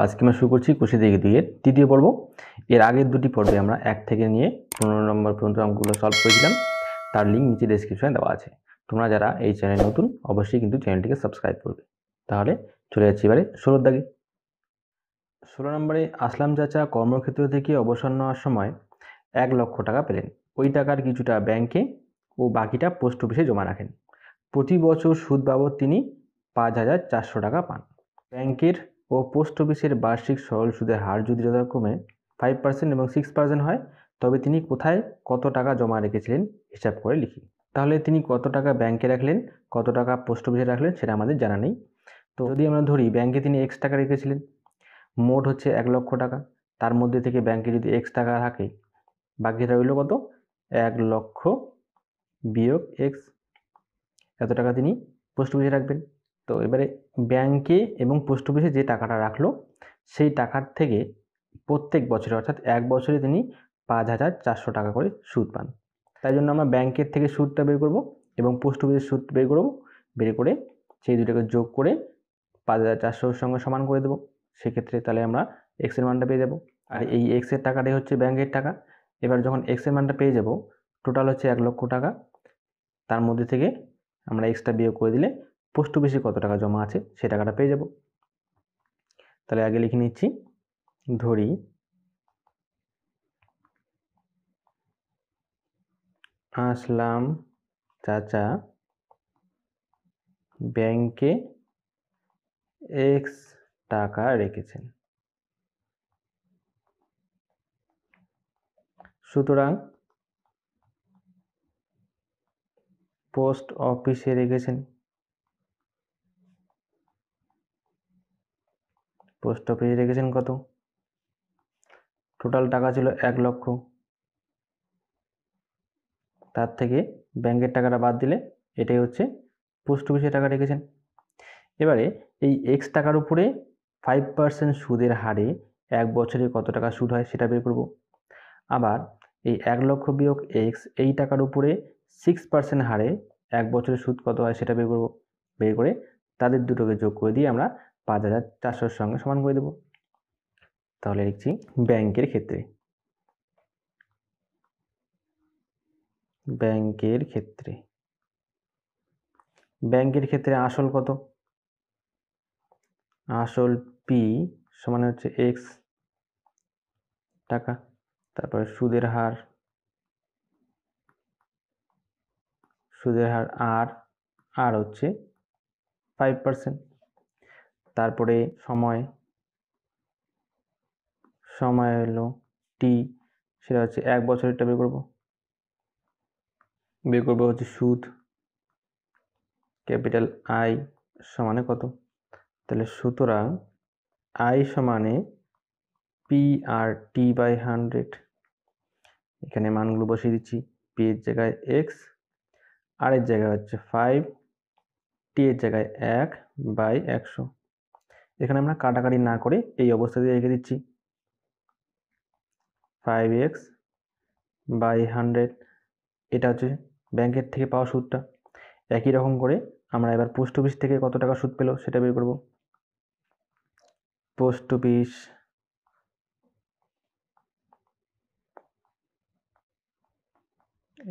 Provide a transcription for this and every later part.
আজকে আমরা শুরু করছি কোষে থেকে 2 এর তৃতীয় পর্ব। এর আগের দুটি পর্বে আমরা 1 থেকে নিয়ে 15 নম্বর পর্যন্ত অঙ্কগুলো সলভ করেছিলাম। তার লিঙ্ক নিচে ডেসক্রিপশনে দেওয়া আছে। তোমরা যারা এই চ্যানেলে নতুন অবশ্যই কিন্তু চ্যানেলটিকে সাবস্ক্রাইব করবে। তাহলে চলে যাচ্ছি এবারে 16 দাগে। 16 নম্বরে আসলাম চাচা কর্মক্ষেত্র থেকে অবসর নেওয়ার সময় 1 লক্ষ টাকা পেলেন। ওই টাকার কিছুটা ব্যাংকে ও বাকিটা পোস্ট অফিসে জমা রাখেন। প্রতি বছর সুদ বাবদ তিনি 5,400 টাকা পান। ব্যাংকের ও পোস্ট অফিসের বার্ষিক সরল সুদের হার যদি যথাক্রমে 5% এবং 6% হয়, তবে তিনি কোথায় কত টাকা জমা রেখেছিলেন হিসাব করে লিখি। তাহলে তিনি কত টাকা ব্যাংকে রাখলেন, কত টাকা পোস্ট অফিসে রাখলেন সেটা আমাদের জানা নেই। তো যদি আমরা ধরি ব্যাংকে তিনি X টাকা রেখেছিলেন, মোট হচ্ছে 1 লক্ষ টাকা, তার মধ্যে থেকে ব্যাংকে যদি X টাকা থাকে, বাকিটা রইল কত? 1 লক্ষ বিয়োগ X, এত টাকা তিনি পোস্ট অফিসে রাখবেন। তো এবারে ব্যাংকে এবং পোস্ট অফিসে যে টাকাটা রাখলো, সেই টাকার থেকে প্রত্যেক বছরে অর্থাৎ 1 বছরে তিনি 5,400 টাকা করে সুদ পান। তাই জন্য আমরা ব্যাংকের থেকে সুদটা বের করব এবং পোস্ট অফিসের সুদ বের করব। বের করে সেই দুটোকে যোগ করে 5,400 এর সঙ্গে সমান করে দেবো। সেক্ষেত্রে তাহলে আমরা X এর মানটা পেয়ে যাব। আর এই X এর টাকাটাই হচ্ছে ব্যাংকের টাকা। এবার যখন X এর মানটা পেয়ে যাব, টোটাল হচ্ছে 1 লক্ষ টাকা, তার মধ্যে থেকে আমরা এক্সট্রা বিয়োগ করে দিলে পোস্ট অফিসে কত টাকা জমা আছে সে টাকাটা পেয়ে যাব। তাহলে আগে লিখে নিচ্ছি, ধরি আসলাম চাচা ব্যাংকে X টাকা রেখেছেন, সুতরাং পোস্ট অফিসে রেখেছেন। পোস্ট অফিসে রেখেছেন কত? টোটাল টাকা ছিল 1 লক্ষ, তার থেকে ব্যাংকের টাকাটা বাদ দিলে এটাই হচ্ছে পোস্ট অফিসে টাকা রেখেছেন। এবারে এই X টাকার উপরে 5% সুদের হারে 1 বছরে কত টাকা সুদ হয় সেটা বের করব। আবার এই 1 লক্ষ বিয়োগ X এই টাকার উপরে 6% হারে 1 বছরের সুদ কত হয় সেটা বের করব। বের করে তাদের দুটোকে যোগ করে দিয়ে আমরা 5,400 সঙ্গে সমান করে দেব। তাহলে লিখছি ব্যাংকের ক্ষেত্রে, ব্যাংকের ক্ষেত্রে ব্যাংকের ক্ষেত্রে আসল কত? আসল P সমান হচ্ছে X টাকা, তারপরে সুদের হার আর হচ্ছে 5%, তারপরে সময় হলো T, সেটা হচ্ছে 1 বছরেরটা বের করব হচ্ছে সুদ ক্যাপিটাল I সমানে কত? তাহলে সুতরাং I সমানে PRT/100। এখানে মানগুলো বসিয়ে দিচ্ছি। P এর জায়গায় X, আর এর জায়গায় হচ্ছে 5, T এর জায়গায় 1/100। এখানে আমরা কাটাকাটি না করে এই অবস্থা দিয়ে রেখে দিচ্ছি। 5x/100, এটা হচ্ছে ব্যাংকের থেকে পাওয়া সুদটা। একই রকম করে আমরা এবার পোস্ট অফিস থেকে কত টাকা সুদ পেল সেটা বের করব। পোস্ট অফিস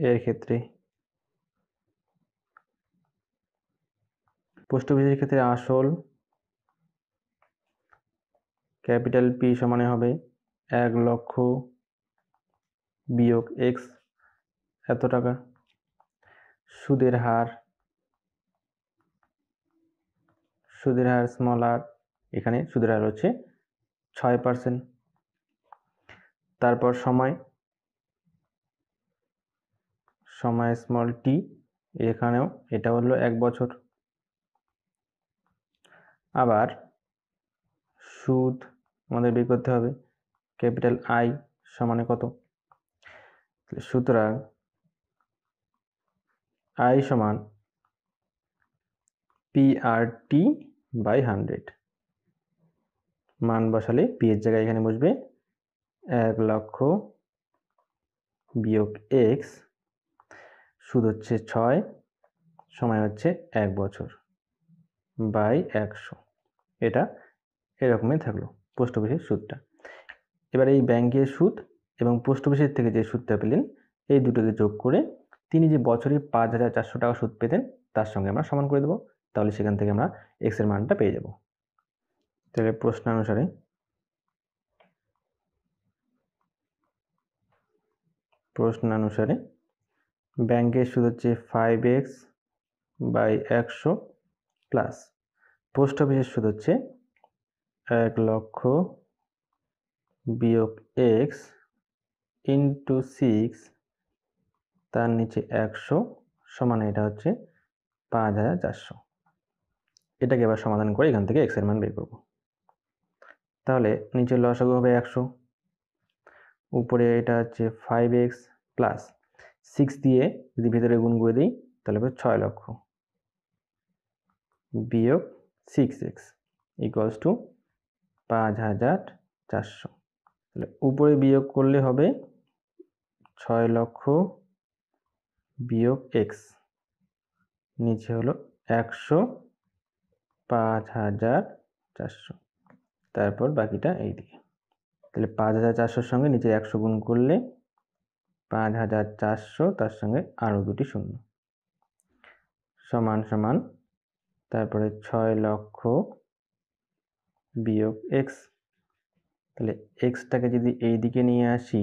এর ক্ষেত্রে, পোস্ট অফিসের ক্ষেত্রে আসল ক্যাপিটাল P সমানে হবে 1 লক্ষ বিয়োগ X এত টাকা, সুদের হার স্মল r, এখানে সুদের হার হচ্ছে 6%, তারপর সময় স্মল t, এখানেও এটা হলো 1 বছর। আবার সুদ আমাদের বের করতে হবে ক্যাপিটাল I সমানে কত? সুতরাং I সমান PRT/100। মান বসালে P এর জায়গায় এখানে বসবে 1 লক্ষ বিয়োগ X, সুদ হচ্ছে 6, সময় হচ্ছে 1 বছর/100। এটা এরকমই থাকলো। পোস্ট অফিসের সুদটা। এবার এই ব্যাংকের সুদ এবং পোস্ট অফিসের থেকে যে সুদটা পেলেন এই দুটোকে যোগ করে তিনি যে বছরে 5,400 টাকা সুদ পেতেন তার সঙ্গে আমরা সমান করে দেবো। তাহলে সেখান থেকে আমরা এক্স এর মানটা পেয়ে যাব। তাহলে প্রশ্নানুসারে ব্যাংকের সুদ হচ্ছে 5x বাই 100 প্লাস পোস্ট অফিসের সুদ হচ্ছে 1 লক্ষ বিয়োগ এক্স ইন্টু 6 তার নিচে 100 সমান এটা হচ্ছে 5,400। এটাকে এবার সমাধান করে এখান থেকে এক্স এর মান বের করব। তাহলে নিচের লসাগু হবে 100, উপরে এটা হচ্ছে 5x প্লাস 6 দিয়ে যদি ভেতরে গুণ করে দিই তাহলে হবে 6 লক্ষ বিয়োগ 6x ইকুয়ালস টু 5,400। তাহলে উপরে বিয়োগ করলে হবে 6 লক্ষ বিয়োগ x, নিচে হলো 100 5,400, তারপর বাকিটা এইদিকে। তাহলে 5,400 সঙ্গে নিচে 100 গুণ করলে 5,400 তার সঙ্গে আরও দুটি শূন্য সমান সমান তারপরে 6 লক্ষ বিয়োগ x। তাহলে এক্সটাকে যদি এই দিকে নিয়ে আসি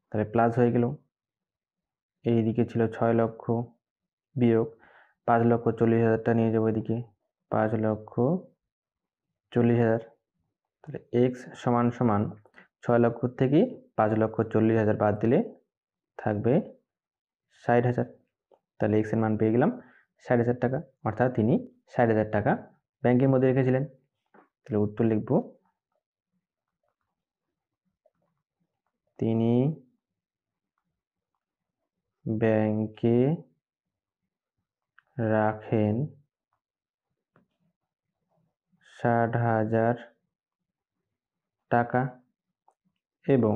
তাহলে প্লাস হয়ে গেল। এই দিকে ছিল 6 লক্ষ বিয়োগ 5,40,000টা নিয়ে যাবো এদিকে 5,40,000। তাহলে এক্স সমান সমান 6 লক্ষ থেকে 5,40,000 বাদ দিলে থাকবে 60,000। তাহলে এক্স এর মান পেয়ে গেলাম 60,000 টাকা, অর্থাৎ তিনি 60,000 টাকা ব্যাংকের মধ্যে রেখেছিলেন। তাহলে উত্তর লিখব তিনি ব্যাংকে রাখেন 60,000 টাকা এবং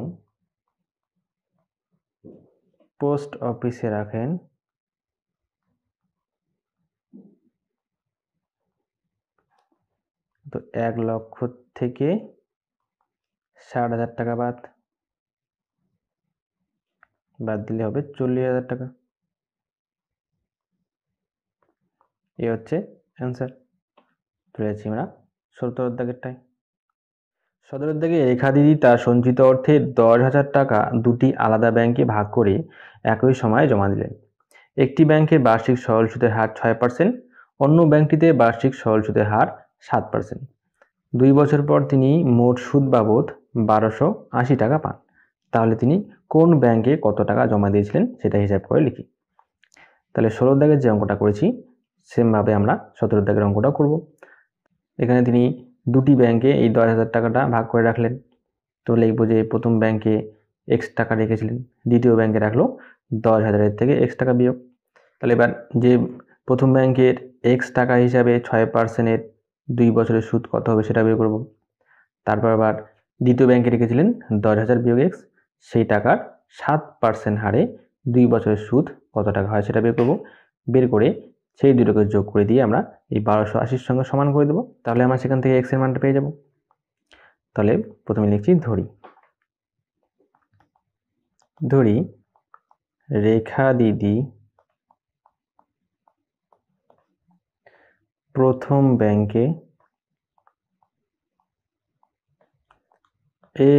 পোস্ট অফিসে রাখেন 1 লক্ষ থেকে 60,000 টাকা বাদ দিলে হবে 40,000 টাকা। এই হচ্ছে অ্যান্সার। চলে যাচ্ছি আমরা 17 দাগেরটায়। 17 দাগে রেখা দিদি তার সঞ্চিত অর্থে 10,000 টাকা দুটি আলাদা ব্যাংকে ভাগ করে একই সময়ে জমা দিলেন। একটি ব্যাংকের বার্ষিক সরল সুদের হার 6%, অন্য ব্যাংকটিতে বার্ষিক সরল সুদের হার 7%। 2 বছর পর তিনি মোট সুদ বাবদ 1,280 টাকা পান। তাহলে তিনি কোন ব্যাংকে কত টাকা জমা দিয়েছিলেন সেটা হিসাব করে লিখি। তাহলে 16 দাগের যে অঙ্কটা করেছি সেমভাবে আমরা 17 দাগের অঙ্কটা করব। এখানে তিনি দুটি ব্যাংকে এই 10,000 টাকাটা ভাগ করে রাখলেন। তো লিখব যে প্রথম ব্যাংকে x টাকা রেখেছিলেন, দ্বিতীয় ব্যাংকে রাখলো 10,000 থেকে x টাকা বিয়োগ। তাহলে এবার যে প্রথম ব্যাংকের x টাকা হিসাবে 6%-এর 2 বছরের সুদ কত হবে সেটা বের করব। তারপর আবার দ্বিতীয় ব্যাংকে রেখেছিলেন 10,000 বিয়োগ x, সেই টাকার 7% হারে 2 বছরের সুদ কত টাকা হয় সেটা বের করব। বের করে সেই দুটোকে যোগ করে দিয়ে আমরা এই 1,280-র সঙ্গে সমান করে দেবো। তাহলে আমরা সেখান থেকে x এর মানটা পেয়ে যাব। তাহলে প্রথমে লিখছি ধরি রেখা দিদি প্রথম ব্যাংকে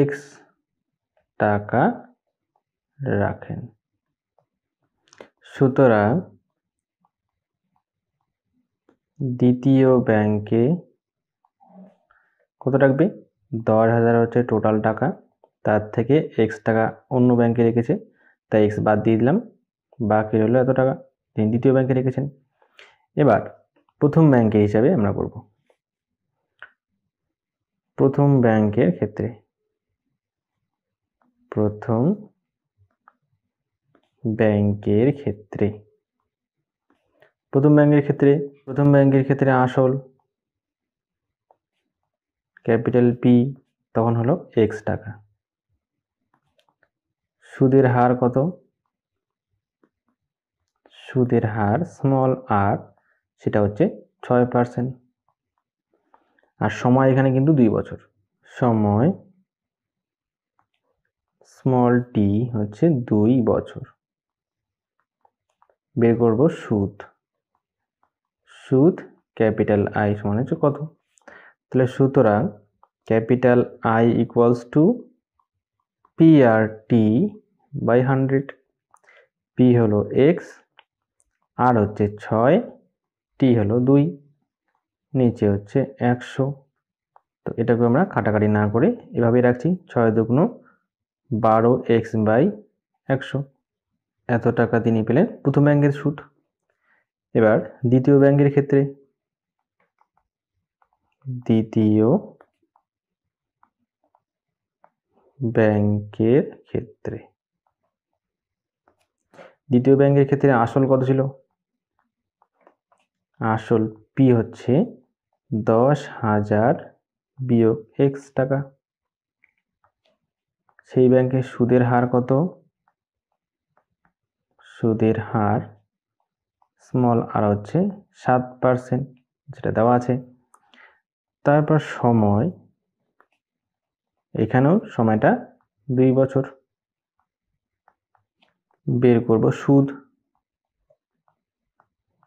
x টাকা রাখেন, সুতরাং দ্বিতীয় ব্যাংকে কত রাখবে? 10,000 হচ্ছে টোটাল টাকা, তার থেকে x টাকা অন্য ব্যাংকে রেখেছে তাই x বাদ দিয়ে দিলাম, বাকি হলো এত টাকা তিনি দ্বিতীয় ব্যাংকে রেখেছেন। এবার প্রথম ব্যাংকে হিসাবে আমরা করব। প্রথম ব্যাংকের ক্ষেত্রে প্রথম ব্যাংকের ক্ষেত্রে আসল ক্যাপিটাল P তখন হলো x টাকা। সুদের হার কত? সুদের হার স্মল r, সেটা হচ্ছে 6%। আর সময় এখানে কিন্তু 2 বছর, সময় স্মল টি হচ্ছে 2 বছর। বের করব সুদ। সুদ ক্যাপিটাল আই সমান হচ্ছে কত? তাহলে সুতরাং capital I equals to P R T by 100। P হলো এক্স, আর হচ্ছে 6, টি হলো 2, নিচে হচ্ছে 100। তো এটাকে আমরা কাটাকাটি না করে এভাবেই রাখছি, 6 দুগুণ 12x বাই 100। এত টাকা তিনি পেলেন প্রথম ব্যাংকের সুদ। এবার দ্বিতীয় ব্যাংকের ক্ষেত্রে, দ্বিতীয় ব্যাংকের ক্ষেত্রে আসল কত ছিল? আসল পি হচ্ছে 10,000 বিয়োগ এক্স টাকা। সেই ব্যাংকের সুদের হার কত? সুদের হার স্মল আর হচ্ছে 7%, যেটা দেওয়া আছে। তারপর সময়, এখানেও সময়টা 2 বছর। বের করব সুদ।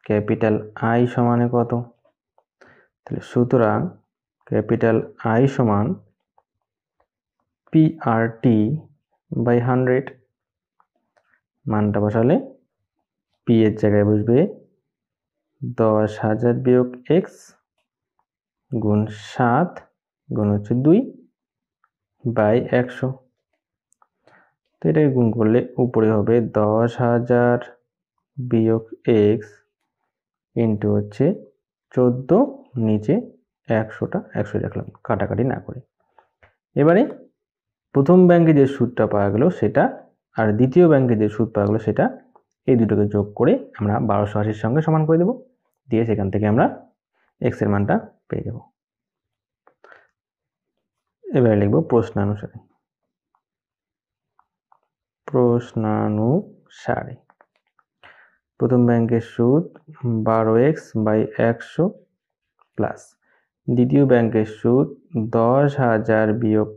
ক্যাপিটাল আই সমানে কত? তাহলে সুতরাং ক্যাপিটাল আই সমান পি আর টি বাই 100। মানটা বসালে পি এর জায়গায় বসবে 10,000 বিয়োগ এক্স গুণ 7 গুণ হচ্ছে 2 বাই 100। তো এটাকে গুণ করলে উপরে হবে 10,000 বিয়োগ এক্স ইন্টু হচ্ছে 14, নিচে 100টা 100 রাখলাম কাটাকাটি না করে। এবারে প্রথম ব্যাংকে যে সুদটা পাওয়া গেল সেটা, আর দ্বিতীয় ব্যাংকে যে সুদ পাওয়া গেল সেটা, এই দুটোকে যোগ করে আমরা 1280 সঙ্গে সমান করে দেব, দিয়ে সেখান থেকে আমরা এক্স এর মানটা পেয়ে যাব। এবারে লিখব প্রশ্নানুসারে। প্রথম ব্যাংকের সুদ 12x বাই 100 প্লাস দ্বিতীয় ব্যাংকের সুদ 10,000 বিয়োগ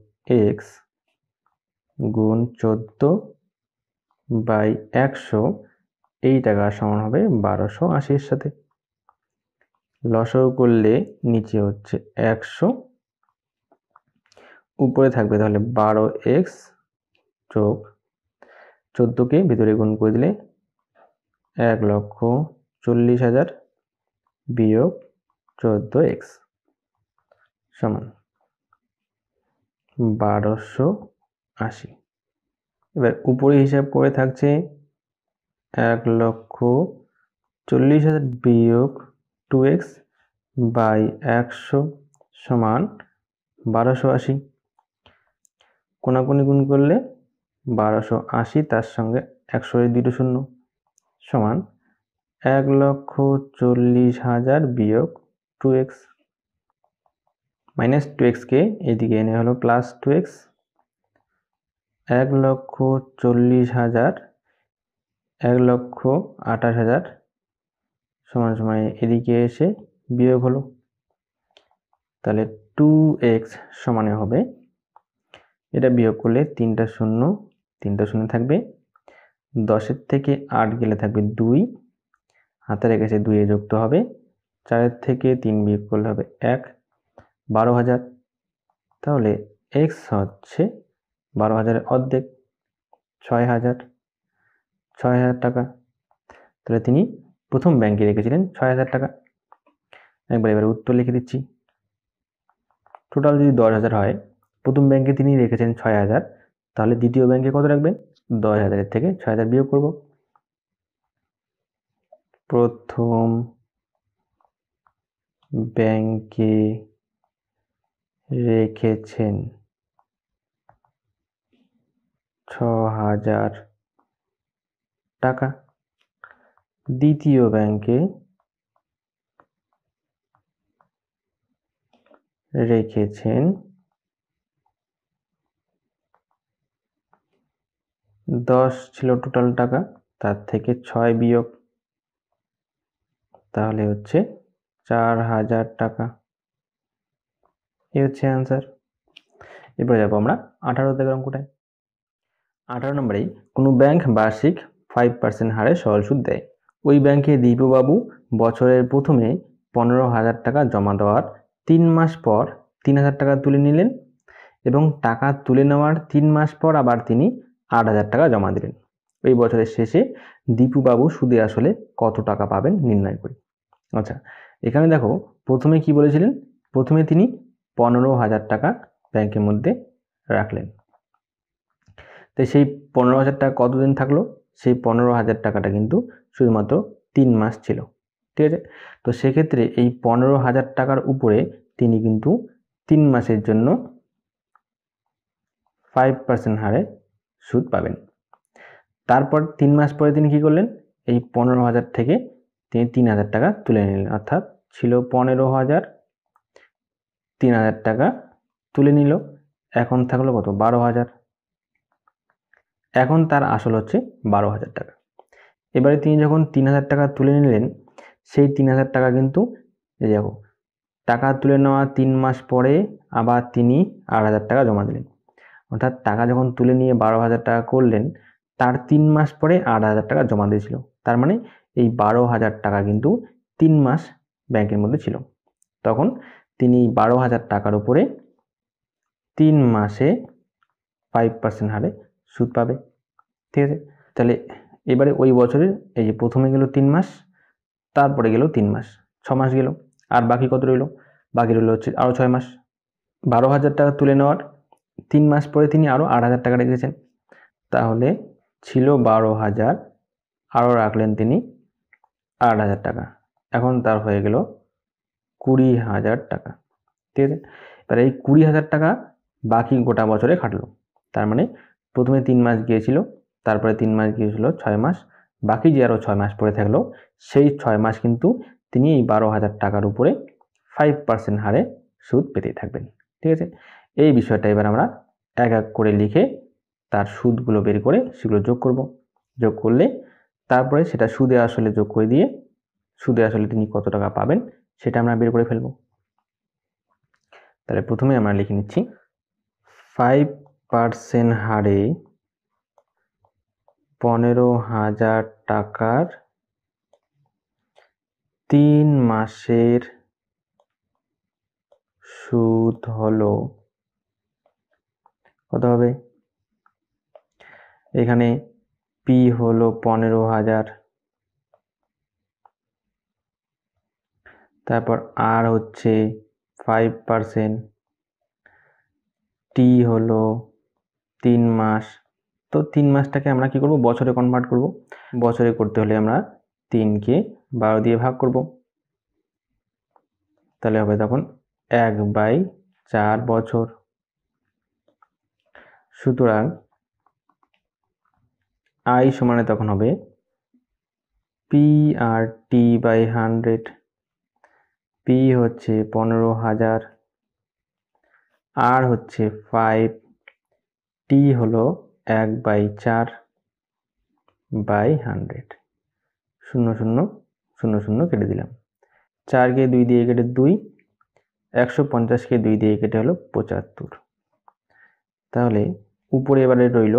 এক্স গুণ 14 বাই 100, এই টাকা সমান হবে 1280 সাথে। লসাগু করলে নিচে হচ্ছে 100, উপরে থাকবে তাহলে 12x যোগ 14কে ভিতরে গুণ করে দিলে 1,40,000 বিয়োগ 14x সমান 1280। এবার উপরে হিসাব করে থাকছে 1,40,000 বিয়োগ 2x বাই 100 সমান 1280। কোনাকুনি গুণ করলে 1280, তার সঙ্গে 100 এর 2টো শূন্য সমান 1,40,000 বিয়োগ 2x। মাইনাস 2x কে এদিকে এনে হলো প্লাস 2x। 1,40,000 1,28,000 সমান সমান এদিকে এসে বিয়োগ হলো, তাহলে 2x সমানে হবে, এটা বিয়োগ করলে 3টা শূন্য থাকবে, 10-এর থেকে 8 গেলে থাকবে 2, হাতে রেখেছে 2 এ যুক্ত হবে, 4-এর থেকে 3 বিয়োগ করলে হবে 1, 12,000। তাহলে x হচ্ছে 12,000-এর অর্ধেক, 6,000 টাকা। তাহলে তিনি প্রথম ব্যাংকে রেখেছিলেন 6,000 টাকা। এবার উত্তর লিখে দিচ্ছি। টোটাল যদি 10,000 হয়, প্রথম ব্যাংকে তিনি রেখেছেন 6,000, তাহলে দ্বিতীয় ব্যাংকে কত রাখবেন? 10,000-এর থেকে 6,000 বিয়োগ করব। প্রথম ব্যাংকে রেখেছেন 6,000 টাকা, দ্বিতীয় ব্যাংকে রেখেছেন 10 ছিল টোটাল টাকা, তার থেকে 6 বিয়োগ, তাহলে হচ্ছে 4,000 টাকা। এই হচ্ছে অ্যান্সার। এরপরে যাবো আমরা 18 অঙ্কটায়। 18 নম্বরে কোনো ব্যাংক বার্ষিক 5% হারে সরল সুদ দেয়। ওই ব্যাংকে দীপুবাবু বছরের প্রথমে 15,000 টাকা জমা দেওয়ার 3 মাস পর 3,000 টাকা তুলে নিলেন এবং টাকা তুলে নেওয়ার 3 মাস পর আবার তিনি 8,000 টাকা জমা দিলেন। ওই বছরের শেষে দীপুবাবু সুদে আসলে কত টাকা পাবেন নির্ণয় করি। আচ্ছা, এখানে দেখো প্রথমে কি বলেছিলেন, প্রথমে তিনি 15,000 টাকা ব্যাংকের মধ্যে রাখলেন। তো সেই 15,000 টাকা কতদিন থাকলো? সেই 15,000 টাকাটা কিন্তু শুধুমাত্র 3 মাস ছিল, ঠিক আছে। তো সেক্ষেত্রে এই 15,000 টাকার উপরে তিনি কিন্তু 3 মাসের জন্য 5% হারে সুদ পাবেন। তারপর 3 মাস পরে তিনি কি করলেন, এই 15,000 থেকে তিনি 3,000 টাকা তুলে নিলেন, অর্থাৎ ছিল 15,000, 3,000 টাকা তুলে নিল, এখন থাকলো কত? 12,000। এখন তার আসল হচ্ছে 12,000 টাকা। এবারে তিনি যখন 3,000 টাকা তুলে নিলেন, সেই 3,000 টাকা কিন্তু এই দেখো টাকা তুলে নেওয়া 3 মাস পরে আবার তিনি 8,000 টাকা জমা দিলেন, অর্থাৎ টাকা যখন তুলে নিয়ে 12,000 টাকা করলেন, তার 3 মাস পরে 8,000 টাকা জমা দিয়েছিল। তার মানে এই 12,000 টাকা কিন্তু 3 মাস ব্যাংকের মধ্যে ছিল। তখন তিনি 12,000 টাকার উপরে 3 মাসে 5% হারে সুদ পাবে, ঠিক আছে। তাহলে এবারে ওই বছরের এই যে প্রথমে গেল 3 মাস, তারপরে গেল 3 মাস, 6 মাস গেল, আর বাকি কত রইল? বাকি রইল হচ্ছে আরও 6 মাস। 12,000 টাকা তুলে নেওয়ার 3 মাস পরে তিনি আরও 8,000 টাকা রেখেছেন, তাহলে ছিল 12,000, আরও রাখলেন তিনি 8,000 টাকা, এখন তার হয়ে গেল 20,000 টাকা, ঠিক আছে। এবার এই 20,000 টাকা বাকি গোটা বছরে খাটলো। তার মানে প্রথমে 3 মাস গিয়েছিল, তারপরে 3 মাস গিয়েছিল 6 মাস, বাকি যে আরও 6 মাস পরে থাকলো, সেই 6 মাস কিন্তু তিনি এই 12,000 টাকার উপরে 5% হারে সুদ পেতেই থাকবেন, ঠিক আছে। এই বিষয়টা এবার আমরা এক এক করে লিখে তার সুদগুলো বের করে সেগুলো যোগ করব। যোগ করলে তারপরে সেটা সুদে আসলে যোগ করে দিয়ে সুদে আসলে তিনি কত টাকা পাবেন সেটা আমরা বের করে ফেলব। তাহলে প্রথমে আমরা লিখে নিচ্ছি 5% হারে 15,000 টাকার 3 মাসের সুদ হলো কত হবে? এখানে পি হলো 15,000, তারপর আর হচ্ছে 5%, টি হলো 3 মাস। তো 3 মাসটাকে আমরা কি করব? বছরে কনভার্ট করব। বছরে করতে হলে আমরা 3কে 12 দিয়ে ভাগ করব, তাহলে হবে তখন 1/4 বছর। সুতরাং আই সমানে তখন হবে P R T by 100। P হচ্ছে 15,000, আর হচ্ছে 5, টি হলো 1/4 বাই 100। 0 0 0 0 কেটে দিলাম। 4কে 2 দিয়ে কেটে 2, 150কে 2 দিয়ে কেটে হলো 75। তাহলে উপরে এবারে রইল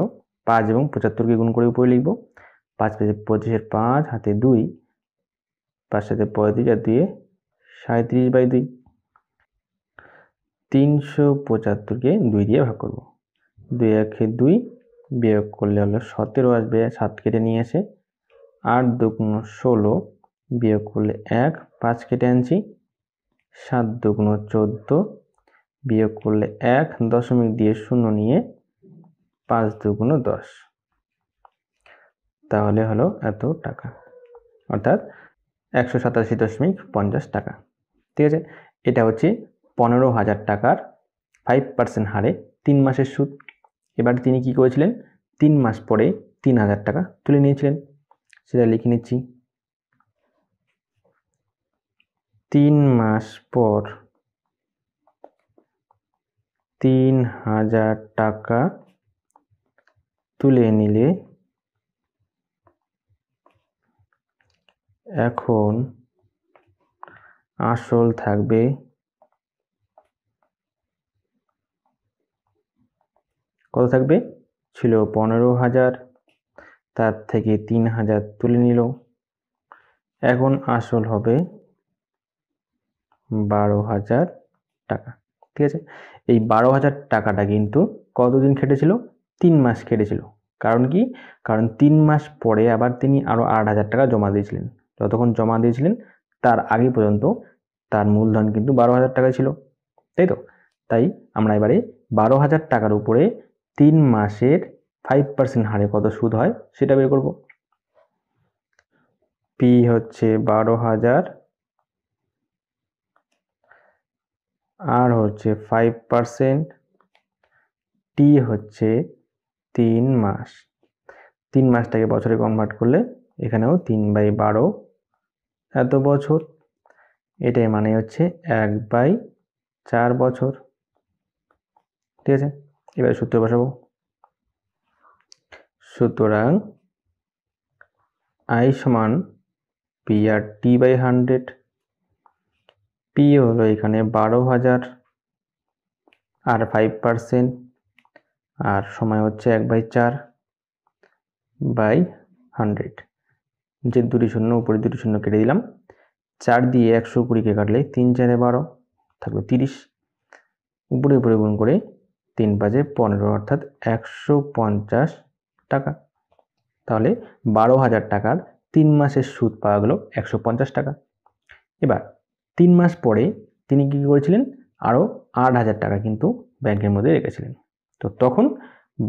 5 এবং 75কে গুণ করে উপরে লিখব। 5 পেজে 25-এর 5, হাতে 2, 5 সাথে 35 আর 2 37/2। 375কে 2 দিয়ে ভাগ করব। 2 1-এ 2, বিয়োগ করলে হলো 17 আসবে, 7 কেটে নিয়ে এসে 8 2 16, বিয়োগ করলে 1, 5 কেটে আনছি, 7 2 14, বিয়োগ করলে 1, দশমিক দিয়ে 0 নিয়ে 5 2 10, তাহলে হলো এত টাকা, অর্থাৎ 187.50 টাকা, ঠিক আছে। এটা হচ্ছে 15,000 টাকার 5% হারে 3 মাসের সুদ। এবার তিনি কি করেছিলেন? 3 মাস পরে 3,000 টাকা তুলে নিয়েছিলেন, সেটা লিখে নিচ্ছি। 3 মাস পর 3,000 টাকা তুলে নিলে এখন আসল থাকবে কত থাকবে, ছিল 15,000, তার থেকে 3,000 তুলে নিল, এখন আসল হবে 12,000 টাকা। ঠিক আছে, এই 12,000 টাকাটা কিন্তু কতদিন খেটেছিল, 3 মাস খেটেছিল। কারণ কি, কারণ 3 মাস পরে আবার তিনি আরো 8,000 টাকা জমা দিয়েছিলেন। যতক্ষণ জমা দিয়েছিলেন তার আগে পর্যন্ত তার মূলধন কিন্তু 12,000 টাকা ছিল, তাই তো। তাই আমরা এবারে 12,000 টাকার উপরে 3 মাসের 5% হারে কত সুদ হয় সেটা বের করব। পি হচ্ছে 12,000 আর হচ্ছে 5%, টি হচ্ছে 3 মাস। 3 মাসটাকে বছরে কনভার্ট করলে এখানেও 3/12 এত বছর, এটাই মানে হচ্ছে 1/4 বছর। ঠিক আছে, এবারে সূত্র বসাবো। সুতরাং আই সমান P R T by 100। P হলো এখানে 12,000 আর 5%, আর সময় হচ্ছে 1/4 বাই 100। যে দুটি শূন্য, উপরে দুটি শূন্য কেটে দিলাম। 4 দিয়ে 120কে কাটলে 3 4 12 থাকলো 30, উপরে উপরে গুণ করে 3 5 15, অর্থাৎ 150 টাকা। তাহলে 12,000 টাকার 3 মাসের সুদ পাওয়া গেল 150 টাকা। এবার 3 মাস পরে তিনি কি করেছিলেন, আরো 8,000 টাকা কিন্তু ব্যাংকের মধ্যে রেখেছিলেন। তো তখন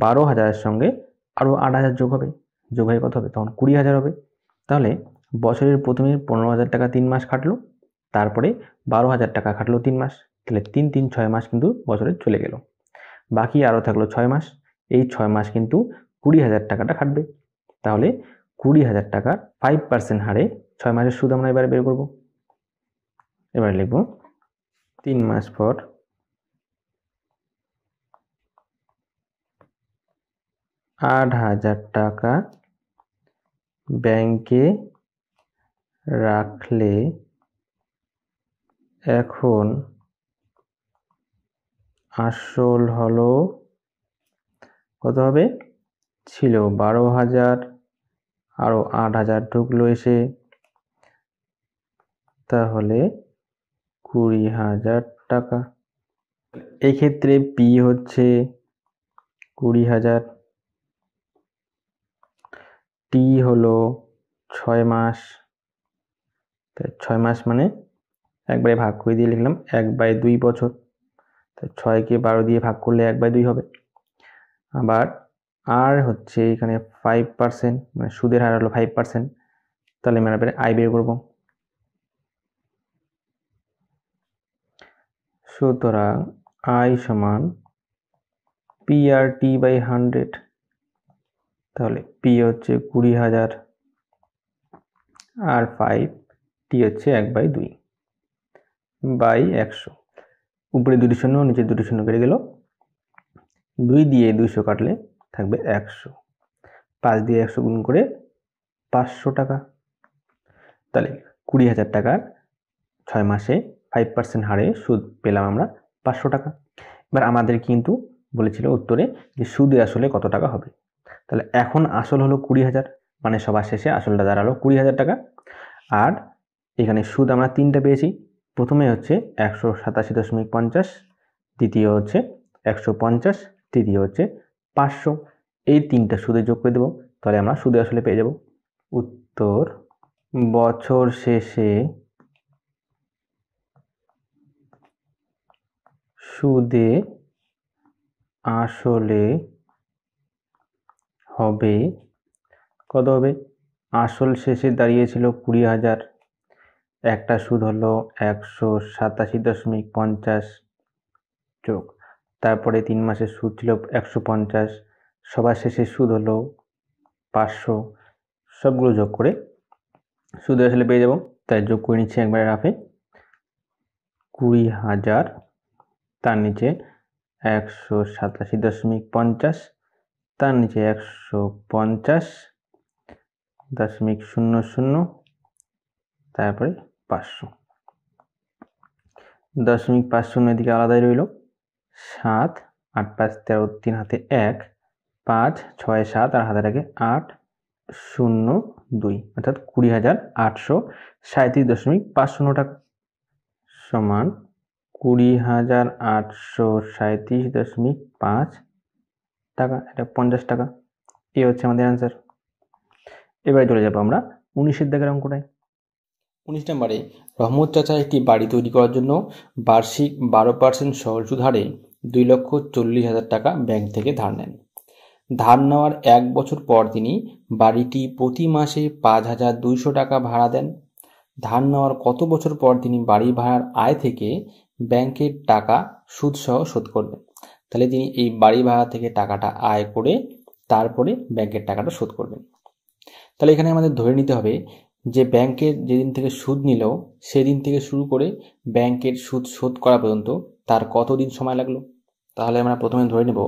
12,000-এর সঙ্গে আরো 8,000 যোগ হবে, যোগ হয়ে কত হবে, তখন 20,000 হবে। তাহলে বছরের প্রথমে 15,000 টাকা 3 মাস খাটলো, তারপরে 12,000 টাকা খাটলো 3 মাস, তাহলে 3 3 6 মাস কিন্তু বছরে চলে গেল। বাকি আরো থাকলো 6 মাস, এই 6 মাস কিন্তু 20,000 টাকাটা খাটবে। তাহলে 20,000 টাকার 5% হারে 6 মাসের সুদ আমরা এবারে বের করব। এবার লিখব 3 মাস পর 8,000 টাকা ব্যাংকে রাখলে এখন আসল হলো কত হবে, ছিল 12,000, আরো 8,000 ঢুকলো এসে, তাহলে 20,000 টাকা। এই ক্ষেত্রে পি হচ্ছে 20,000, টি হলো 6 মাস, তাই 6 মাস মানে একবারে ভাগ করে দিয়ে লিখলাম 1/2 বছর, তাই 6কে 12 দিয়ে ভাগ করলে 1/2 হবে। আবার আর হচ্ছে এখানে 5%, মানে সুদের হার হলো 5%, তাহলে আমরা এবারে আয় বের করব। সুতরাং আই সমান পি আর টি বাই 100। তাহলে পি হচ্ছে 20,000 আর 5, টি হচ্ছে 1/2 বাই 100। উপরে দুটি শূন্য, নিচে দুটি শূন্য কেটে গেল, 2 দিয়ে 200 কাটলে থাকবে 100, 5 দিয়ে 100 গুণ করে 500 টাকা। তাহলে 20,000 টাকার 6 মাসে 5% হারে সুদ পেলাম আমরা 500 টাকা। এবার আমাদের কিন্তু বলেছিল উত্তরে যে সুদে আসলে কত টাকা হবে। তাহলে এখন আসল হলো 20,000, মানে সবার শেষে আসলটা দাঁড়ালো 20,000 টাকা। আর এখানে সুদ আমরা 3টা পেয়েছি, প্রথমে হচ্ছে 187.50, দ্বিতীয় হচ্ছে 150, তৃতীয় হচ্ছে 500। এই 3টা সুদে যোগ করে দেবো, তাহলে আমরা সুদে আসলে পেয়ে যাব। উত্তর, বছর শেষে সুদে আসলে হবে কত হবে, আসল শেষে দাঁড়িয়েছিল 20,000, একটা সুদ হলো 187.50 যোগ, তারপরে 3 মাসের সুদ ছিল 150, সবার শেষে সুদ হলো 500, সবগুলো যোগ করে সুদে আসলে পেয়ে যাব। তাই যোগ করে নিচ্ছি একবারে রাফে, 20,000, তার নিচে 187.50, তার নিচে 150.00, তারপরে 500, 0.50 এদিকে আলাদাই রইল, 7 8 5 13, 3 হাতে 1, 5 6 7 আর হাতে রাখে 8 0 2 অর্থাৎ 20,837.50 টাকা সমান 20,837.5 টাকা। এটা 50 টাকা। এই হচ্ছে আমাদের অ্যান্সার। এবারে চলে যাবো আমরা 19 দাগের অঙ্কটায়। 19 নম্বরে রহমত চাচা একটি বাড়ি তৈরি করার জন্য বার্ষিক 12% সরল সুদ হারে 2,40,000 টাকা ব্যাংক থেকে ধার নেন। ধার নেওয়ার 1 বছর পর তিনি বাড়িটি প্রতি মাসে 5,200 টাকা ভাড়া দেন। ধার নেওয়ার কত বছর পর তিনি বাড়ি ভাড়ার আয় থেকে ব্যাংকের টাকা সুদসহ শোধ করবেন? তাহলে তিনি এই বাড়ি ভাড়া থেকে টাকাটা আয় করে তারপরে ব্যাংকের টাকাটা শোধ করবেন। তাহলে এখানে আমাদের ধরে নিতে হবে যে ব্যাংকের যেদিন থেকে সুদ নিল সেদিন থেকে শুরু করে ব্যাংকের সুদ শোধ করা পর্যন্ত তার কতদিন সময় লাগলো। তাহলে আমরা প্রথমে ধরে নেব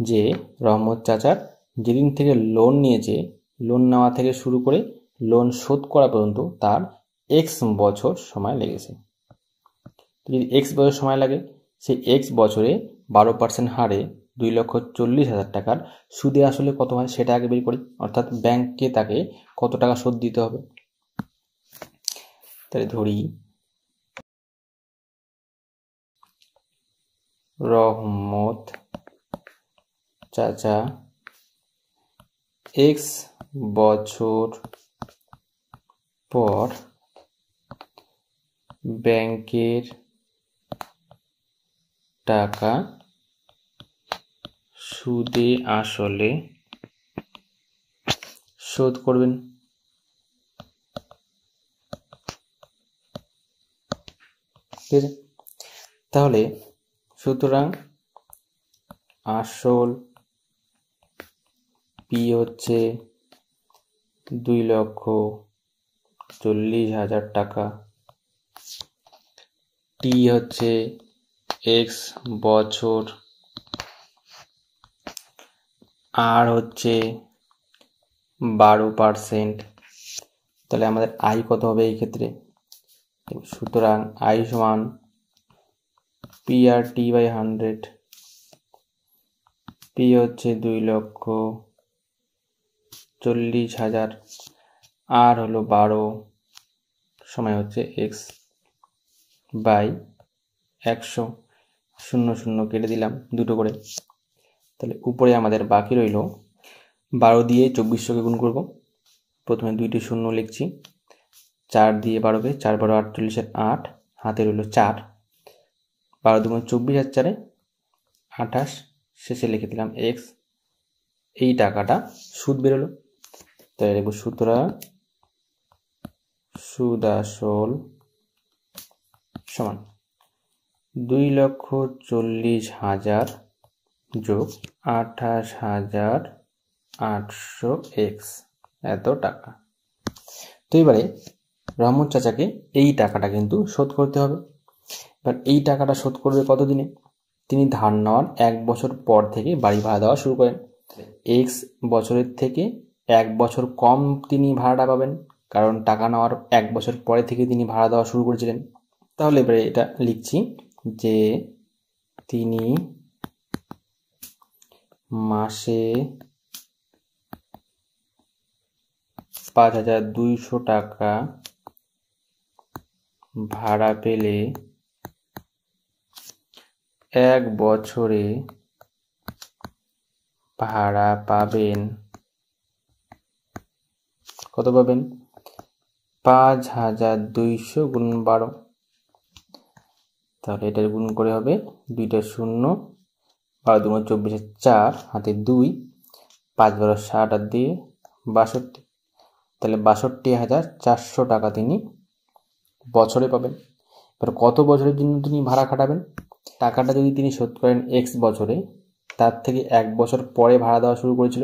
যে রহমত চাচার যেদিন থেকে লোন নিয়েছে, লোন নেওয়া থেকে শুরু করে লোন শোধ করা পর্যন্ত তার এক্স বছর সময় লেগেছে। যদি এক্স বছর সময় লাগে, সেই এক্স বছরে 12% হারে 2,40,000 টাকার সুদে আসলে কত হয় সেটা আগে বের করি, অর্থাৎ ব্যাংককে তাকে কত টাকা শোধ দিতে হবে। তাহলে ধরি রহমত চাচা এক্স বছর পর ব্যাংকের টাকা সুদে আসলে শোধ করবেন। ঠিক আছে, তাহলে সুতরাং আসল পি হচ্ছে 2,40,000 টাকা, টি হচ্ছে এক্স বছর, আর হচ্ছে 12%। তাহলে আমাদের আই কত হবে এই ক্ষেত্রে? সুতরাং আই সমান P R T by 100। P হচ্ছে 2,40,000, আর হলো 12, সময় হচ্ছে এক্স বাই 100। 0 0 কেটে দিলাম দুটো করে। তাহলে উপরে আমাদের বাকি রইল 12 দিয়ে 2400কে গুণ করব। প্রথমে 2টি 0 লিখছি, 4 দিয়ে 12কে, 4 12 48 8, হাতে রইল 4, 12 2 24 আর 4 28, শেষে লিখে দিলাম এক্স। এই টাকাটা সুদ বেরোলো। তাই লিখব সুতরাং সুদ আসল সমান 2,40,000 যোগ 28,800 এক্স, এত টাকা। তো এবারে রহমত চাচাকে এই টাকাটা কিন্তু শোধ করতে হবে। এবার এই টাকাটা শোধ করবে কতদিনে? তিনি ধার নেওয়ার 1 বছর পর থেকে বাড়ি ভাড়া দেওয়া শুরু করেন। এক্স বছরের থেকে 1 বছর কম তিনি ভাড়াটা পাবেন, কারণ টাকা নেওয়ার 1 বছর পরে থেকে তিনি ভাড়া দেওয়া শুরু করেছিলেন। তাহলে এবারে এটা লিখছি যে তিনি মাসে 5,200 টাকা ভাড়া পেলে 1 বছরে ভাড়া পাবেন কত পাবেন? 5,200 গুণ 12। তাহলে এটার গুণ করে হবে 2টা 0, 12 2 24 4, হাতে 2, 5 12 60 আর দিয়ে 62। তাহলে 62,400 টাকা তিনি বছরে পাবেন। এবার কত বছরের জন্য তিনি ভাড়া খাটাবেন? টাকাটা যদি তিনি শোধ করেন এক্স বছরে, তার থেকে 1 বছর পরে ভাড়া দেওয়া শুরু করেছিল,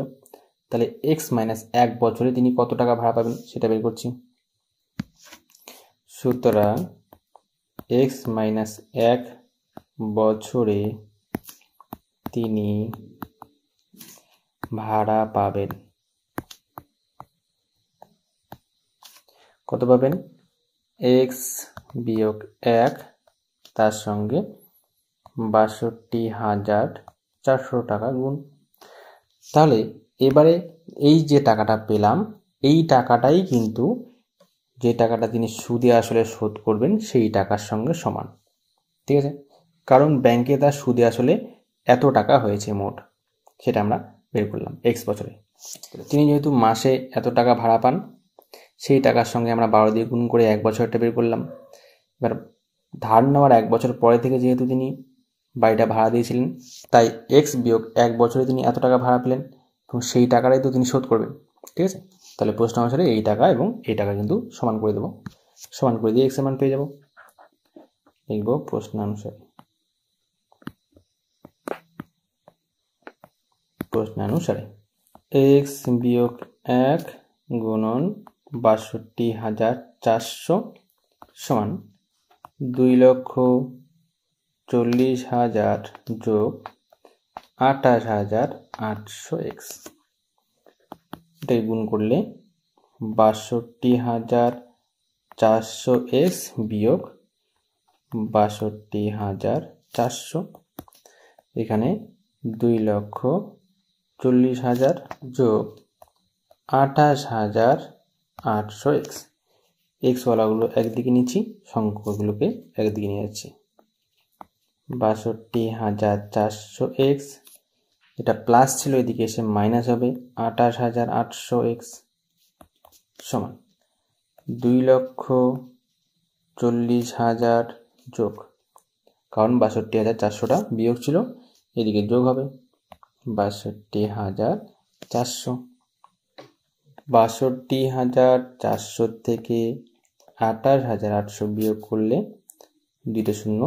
তাহলে এক্স মাইনাস 1 বছরে তিনি কত টাকা ভাড়া পাবেন সেটা বের করছি। সুতরাং এক্স মাইনাস 1 বছরে তিনি ভাড়া পাবেন কত পাবেন? এক্স বিয়োগ 1 তার সঙ্গে 62,000 400 টাকা গুণ। তাহলে এবারে এই যে টাকাটা পেলাম, এই টাকাটাই কিন্তু যে টাকাটা তিনি সুদে আসলে শোধ করবেন সেই টাকার সঙ্গে সমান। ঠিক আছে, কারণ ব্যাংকে তার সুদে আসলে এত টাকা হয়েছে মোট, সেটা আমরা বের করলাম এক্স বছরে। তিনি যেহেতু মাসে এত টাকা ভাড়া পান, সেই টাকার সঙ্গে আমরা 12 দিয়ে গুণ করে 1 বছরটা বের করলাম। এবার ধার নেওয়ার 1 বছর পরে থেকে যেহেতু তিনি বাড়িটা ভাড়া দিয়েছিলেন, তাই এক্স বিয়োগ 1 বছরে তিনি এত টাকা ভাড়া পেলেন এবং সেই টাকাটাই তো তিনি শোধ করবেন। ঠিক আছে, তাহলে প্রশ্ন অনুসারে এই টাকা এবং এই টাকা কিন্তু সমান করে দেবো, সমান করে দিয়ে এক্স এর মান পেয়ে যাব। লিখব প্রশ্নানুসারে, প্রশ্নানুসারে এক্স বিয়োগ 1 গুণন 62,400 সমান 2,40,000 যোগ 28,800 এক্স। এটাকে গুণ করলে 62,400 এক্স বিয়োগ 62,400, এখানে 2,40,000 যোগ 28,800 এক্স। এক্সওয়ালাগুলো একদিকে নিচ্ছি, সংখ্যাগুলোকে একদিকে নিয়ে যাচ্ছি। 62,400 এক্স, এটা প্লাস ছিল, এদিকে এসে মাইনাস হবে 28,800 এক্স সমান 2,40,000 যোগ, কারণ 62,400টা বিয়োগ ছিল, এদিকে যোগ হবে 62,400। 62,400 থেকে 28,800 বিয়োগ করলে 2টা শূন্য,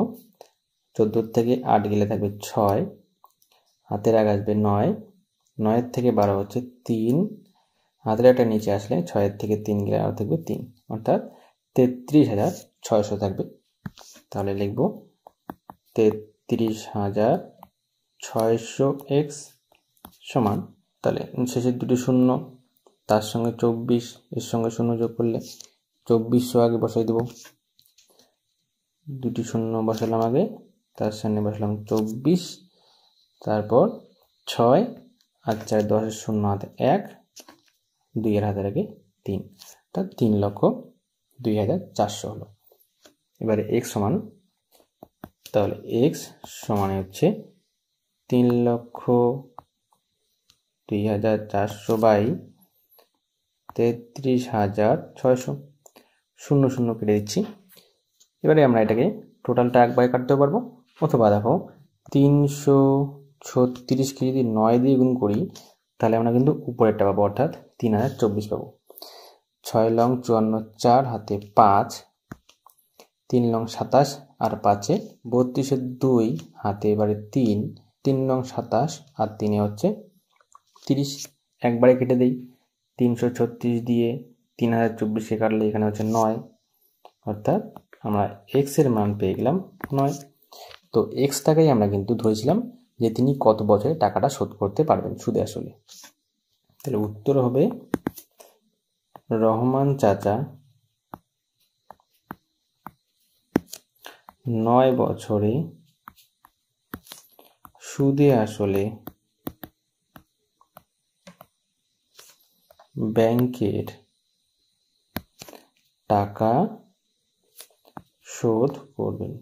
14 থেকে 8 গেলে থাকবে 6, হাতের আগে আসবে 9, 9 থেকে 12 হচ্ছে 3, হাতের একটা নিচে আসলে 6 থেকে 3 গেলে আরও থাকবে 3, অর্থাৎ 33,600 থাকবে। তাহলে লিখব 33,600 এক্স সমান, তাহলে শেষের দুটো শূন্য, তার সঙ্গে 24, এর সঙ্গে শূন্য যোগ করলে 2400 আগে বসাই দেব, দুটি শূন্য বসালাম আগে, তার সামনে বসালাম 24, তারপর 6 আর 4 10 শূন্য হাতে 1, 2 এর হাতের আগে 3, অর্থাৎ 3,02,400 হলো। এবারে এক্স সমান, তাহলে এক্স সমান হচ্ছে 3,02,400 বাই 33,600, শূন্য শূন্য কেটে দিচ্ছি। এবারে আমরা এটাকে টোটালটা একবারে কাটতে পারবো, অথবা দেখো 336কে যদি 9 দিয়ে গুণ করি তাহলে আমরা কিন্তু উপরেরটা পাবো, অর্থাৎ 3,024 পাবো। 6 লং 54, 4 হাতে 5, 3 লং 27 আর 5-এ 32-এর 2 হাতে এবারে 3, 3 লং 27 আর 3-এ হচ্ছে 30, একবারে কেটে দেই। 336 দিয়ে 3,024কে কাটলে এখানে হচ্ছে 9, অর্থাৎ আমরা এক্স এর মান পেয়ে গেলাম 9। তো এক্সটাকেই আমরা কিন্তু ধরেছিলাম যে তিনি কত বছরে টাকাটা শোধ করতে পারবেন সুদে আসলে। তাহলে উত্তর হবে রহমান চাচা 9 বছরে সুদে আসলে ব্যাংকের টাকা শোধ করবেন।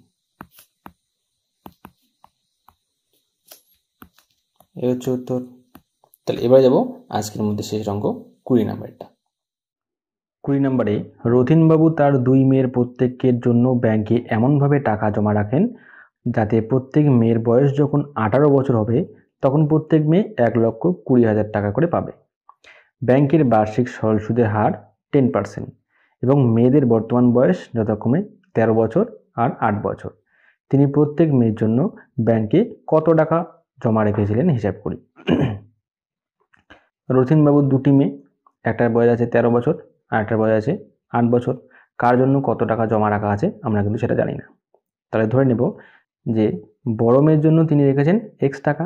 এই হচ্ছে উত্তর। তাহলে এবার যাব আজকের মধ্যে শেষ অঙ্ক 20 নম্বরটা। 20 নম্বরে রথীনবাবু তার 2 মেয়ের প্রত্যেকের জন্য ব্যাংকে এমনভাবে টাকা জমা রাখেন যাতে প্রত্যেক মেয়ের বয়স যখন 18 বছর হবে তখন প্রত্যেক মেয়ে 1,20,000 টাকা করে পাবে। ব্যাংকের বার্ষিক সরল সুদের হার 10% এবং মেয়েদের বর্তমান বয়স যথাক্রমে 13 বছর আর 8 বছর। তিনি প্রত্যেক মেয়ের জন্য ব্যাংকে কত টাকা জমা রেখেছিলেন হিসাব করি। রথীনবাবুর 2টি মেয়ে, একটার বয়স আছে 13 বছর আর একটার বয়স আছে 8 বছর। কার জন্য কত টাকা জমা রাখা আছে আমরা কিন্তু সেটা জানি না। তাহলে ধরে নেব যে বড় মেয়ের জন্য তিনি রেখেছেন এক্স টাকা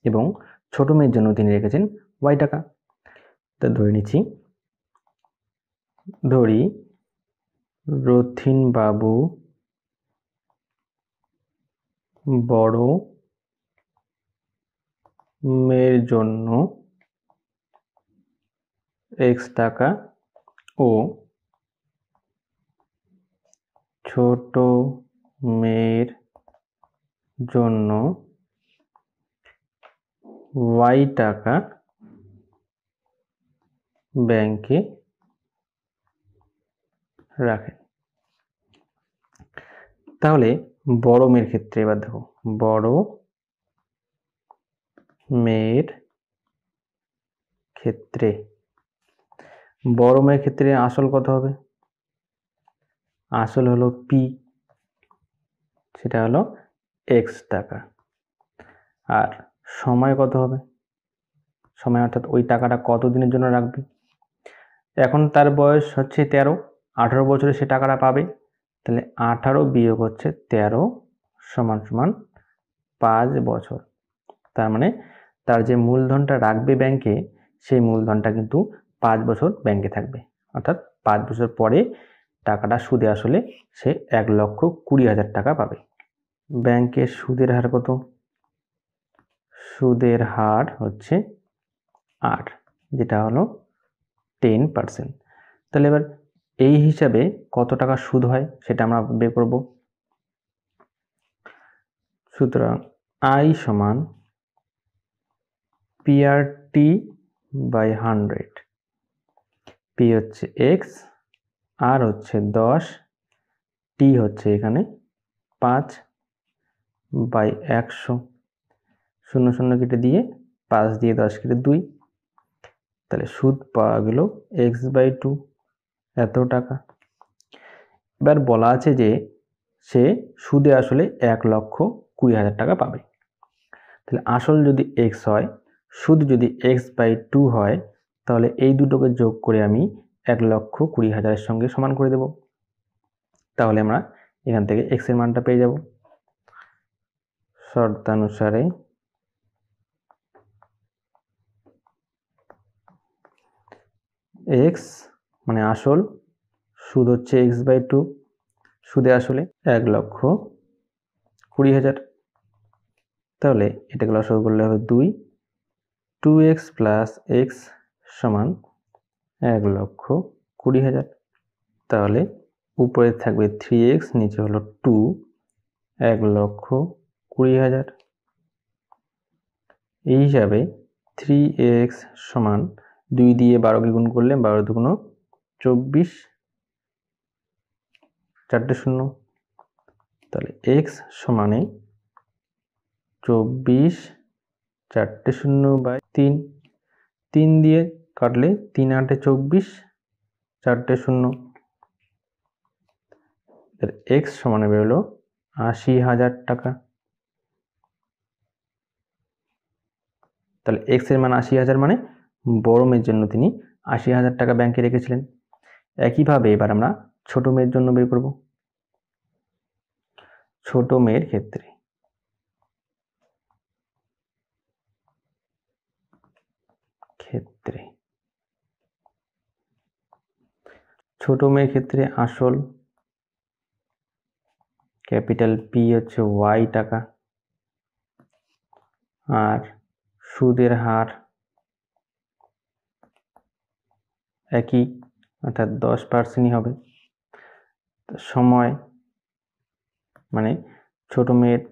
এবং ছোট মেয়ের জন্য তিনি রেখেছেন ওয়াই টাকা। তা ধরে নিচ্ছি, ধরি রথীনবাবু বড় মেয়ের জন্য x টাকা ও ছোট মেয়ের জন্য y টাকা ব্যাংকে রাখেন। তাহলে বড় মেয়ের ক্ষেত্রে এবার দেখো, বড় মেয়ের ক্ষেত্রে আসল কত হবে? আসল হলো p, সেটা হলো x টাকা। আর সময় কত হবে? সময় অর্থাৎ ওই টাকাটা কত দিনের জন্য রাখবে। এখন তার বয়স হচ্ছে 13, 18 বছরে সে টাকাটা পাবে। তাহলে 18 বিয়োগ হচ্ছে 13 সমান সমান 5 বছর। তার মানে তার যে মূলধনটা রাখবে ব্যাংকে, সেই মূলধনটা কিন্তু 5 বছর ব্যাংকে থাকবে। অর্থাৎ 5 বছর পরে টাকাটা সুদে আসলে সে 1,20,000 টাকা পাবে। ব্যাংকের সুদের হার কত? সুদের হার হচ্ছে 8, যেটা হলো 10%। তাহলে এবার এই হিসাবে কত টাকা সুদ হয় সেটা আমরা বের করব। সুতরাং I সমান PRT/100। P হচ্ছে x, R হচ্ছে 10, T হচ্ছে এখানে 5/100। 0 0 কেটে দিয়ে 5 দিয়ে 10 কেটে 2, তাহলে সুদ পাওয়া গেল x/2, এত টাকা। এবার বলা আছে যে সে সুদে আসলে 1,20,000 টাকা পাবে। তাহলে আসল যদি x হয়, সুদ যদি x/2 হয়, তাহলে এই দুটোকে যোগ করে আমি 1,20,000 এর সঙ্গে সমান করে দেব। তাহলে আমরা এখান থেকে x এর মানটা পেয়ে যাব। শর্তানুসারে x মানে আসল, সুদ হচ্ছে x/2, সুদে আসলে 1,20,000। তাহলে এটাকে লসাগু করলে হবে 2, 2x + x সমান 1,20,000। তাহলে উপরে থাকবে 3x, নিচে হলো 2, 1,20,000। এই হিসাবে 3x সমান 2 দিয়ে 12কে গুণ করলে 12 দুগুণ 24, 4টে 0। তাহলে x সমানে 24, 4টে 0/3। 3 দিয়ে কাটলে 3 8 24, 4টে 0। x সমানে বেরোলো 80,000 টাকা। তাহলে x এর মান 80,000, মানে বড় মেয়ের জন্য তিনি 80,000 টাকা ব্যাংকে রেখেছিলেন। একইভাবে এবার আমরা ছোট মেয়ের জন্য বের করব। ছোট মেয়ের ক্ষেত্রে ছোট মেয়ের ক্ষেত্রে আসল ক্যাপিটাল P হচ্ছে y টাকা, আর সুদের হার একই, অর্থাৎ 10%ই হবে। সময় মানে ছোট মেয়ের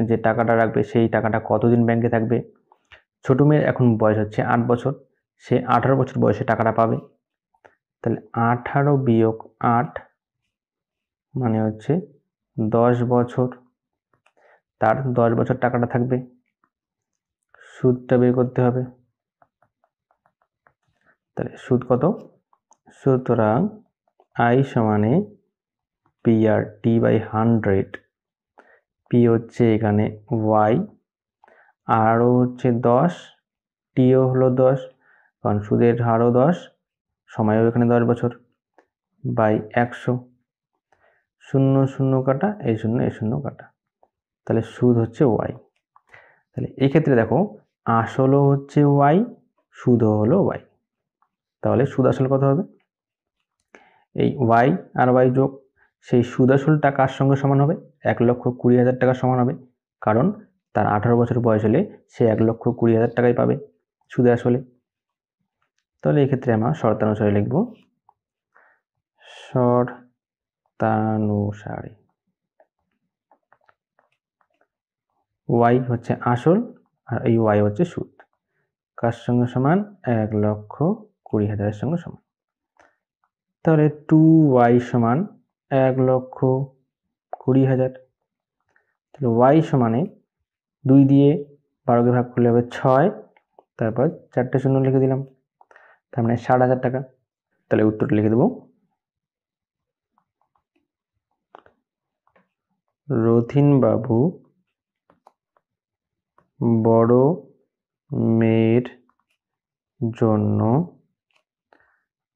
যে টাকাটা রাখবে সেই টাকাটা কতদিন ব্যাংকে থাকবে। ছোট মেয়ের এখন বয়স হচ্ছে 8 বছর, সে 18 বছর বয়সে টাকাটা পাবে। তাহলে 18 বিয়োগ 8 মানে হচ্ছে 10 বছর, তার 10 বছর টাকাটা থাকবে। সুদটা বের করতে হবে। তাহলে সুদ কত? সুতরাং I সমানে PRT/100। P হচ্ছে এখানে y, আরও হচ্ছে 10, টিও হলো 10, কারণ সুদের হারও 10, সময়ও এখানে 10 বছর, বাই 100। 0 0 কাটা, এই 0 এই 0 কাটা, তাহলে সুদ হচ্ছে y। তাহলে এই ক্ষেত্রে দেখো আসলও হচ্ছে y, সুদও হলো y। তাহলে সুদ আসল কত হবে? এই y আর y যোগ সেই সুদ আসলটা কার সঙ্গে সমান হবে? 1,20,000 টাকার সমান হবে, কারণ তার 18 বছর বয়স হলে সে 1,20,000 টাকাই পাবে সুদে আসলে। তাহলে এক্ষেত্রে আমরা শর্তানুসারে লিখব শর্তানুসারে ওয়াই হচ্ছে আসল আর এই ওয়াই হচ্ছে সুদ, কার সঙ্গে সমান 1,20,000 সঙ্গে সমান। তাহলে 2y সমান 1,20,000। তাহলে y সমানে 2 দিয়ে 12কে ভাগ করলে হবে 6, তারপর 4টে শূন্য লিখে দিলাম, তার মানে 60,000 টাকা। তাহলে উত্তর লিখে দেব রথীনবাবু বড় মেয়ের জন্য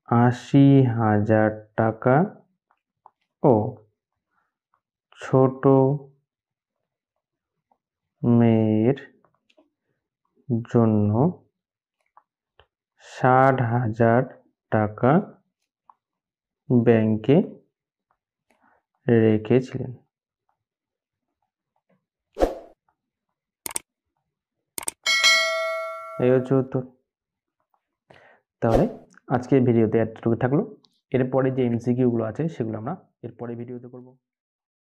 80,000 টাকা ও ছোট মেয়ের জন্য 60,000 টাকা ব্যাংকে রেখেছিলেন। এই হচ্ছে উত্তর। তাহলে আজকের ভিডিওতে এতটুকু থাকলো। এরপরে যে এমসিকিউ গুলো আছে সেগুলো আমরা এরপরে ভিডিওতে করব।